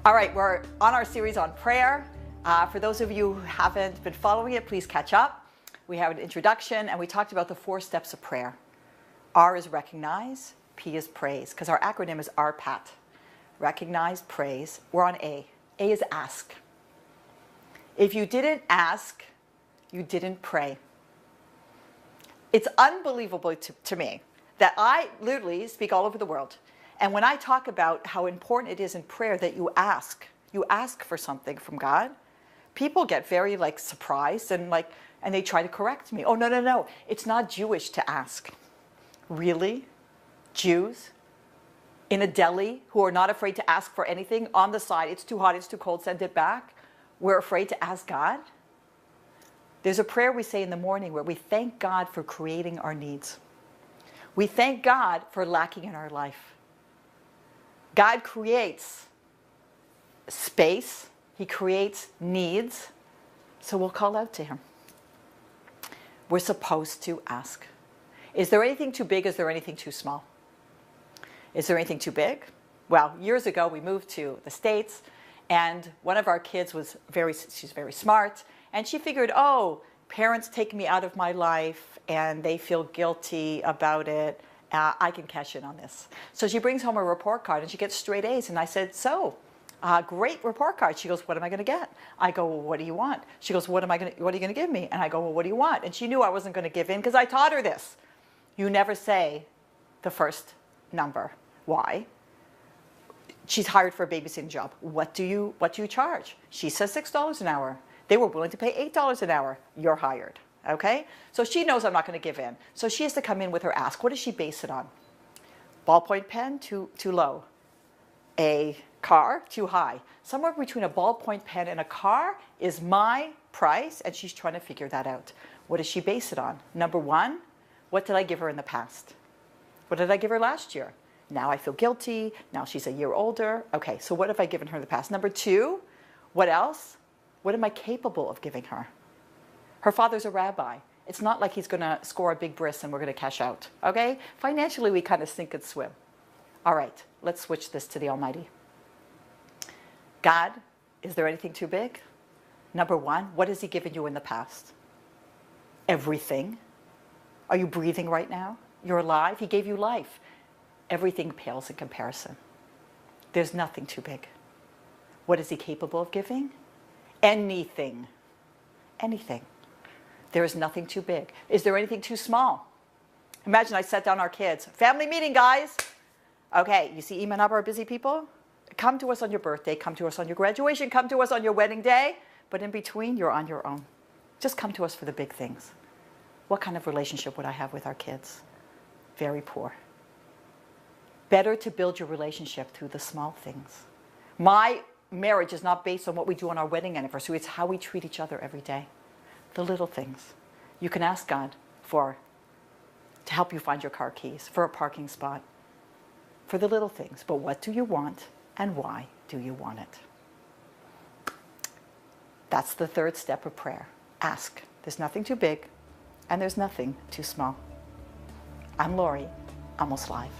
All right, we're on our series on prayer. For those of you who haven't been following it, please catch up. We have an introduction, and we talked about the 4 steps of prayer. R is recognize, P is praise, because our acronym is RPAT. Recognize, praise. We're on A. A is ask. If you didn't ask, you didn't pray. It's unbelievable to me that I literally speak all over the world. And when I talk about how important it is in prayer that you ask for something from God, people get very surprised and they try to correct me. Oh, no, it's not Jewish to ask. Really? Jews in a deli who are not afraid to ask for anything on the side, it's too hot, it's too cold, send it back. We're afraid to ask God? There's a prayer we say in the morning where we thank God for creating our needs. We thank God for lacking in our life. God creates space. He creates needs. So we'll call out to Him. We're supposed to ask. Is there anything too big? Is there anything too small? Is there anything too big? Well, years ago we moved to the States, and one of our kids she's very smart, and she figured, oh, parents take me out of my life and they feel guilty about it. I can cash in on this. So she brings home a report card and she gets straight A's. And I said, great report card. She goes, what am I going to get? I go, well, what do you want? She goes, what are you going to give me? And I go, well, what do you want? And she knew I wasn't going to give in because I taught her this. You never say the first number. Why? She's hired for a babysitting job. What do you charge? She says $6 an hour. They were willing to pay $8 an hour. You're hired. Okay? So she knows I'm not going to give in. So she has to come in with her ask. What does she base it on? Ballpoint pen, too low. A car, too high. Somewhere between a ballpoint pen and a car is my price, and she's trying to figure that out. What does she base it on? Number 1, what did I give her in the past? What did I give her last year? Now I feel guilty. Now she's a year older. Okay, so what have I given her in the past? Number 2, what else? What am I capable of giving her? Her father's a rabbi. It's not like he's going to score a big bris and we're going to cash out. Okay? Financially, we kind of sink and swim. All right, let's switch this to the Almighty. God, is there anything too big? Number 1, what has He given you in the past? Everything. Are you breathing right now? You're alive. He gave you life. Everything pales in comparison. There's nothing too big. What is He capable of giving? Anything. Anything. There is nothing too big. Is there anything too small? Imagine I sat down our kids. Family meeting, guys. Okay, you see Ima and Abba are busy people? Come to us on your birthday. Come to us on your graduation. Come to us on your wedding day. But in between, you're on your own. Just come to us for the big things. What kind of relationship would I have with our kids? Very poor. Better to build your relationship through the small things. My marriage is not based on what we do on our wedding anniversary. It's how we treat each other every day. The little things. You can ask God to help you find your car keys, for a parking spot, for the little things. But what do you want and why do you want it? That's the 3rd step of prayer. Ask. There's nothing too big and there's nothing too small. I'm Lori, Almost Live.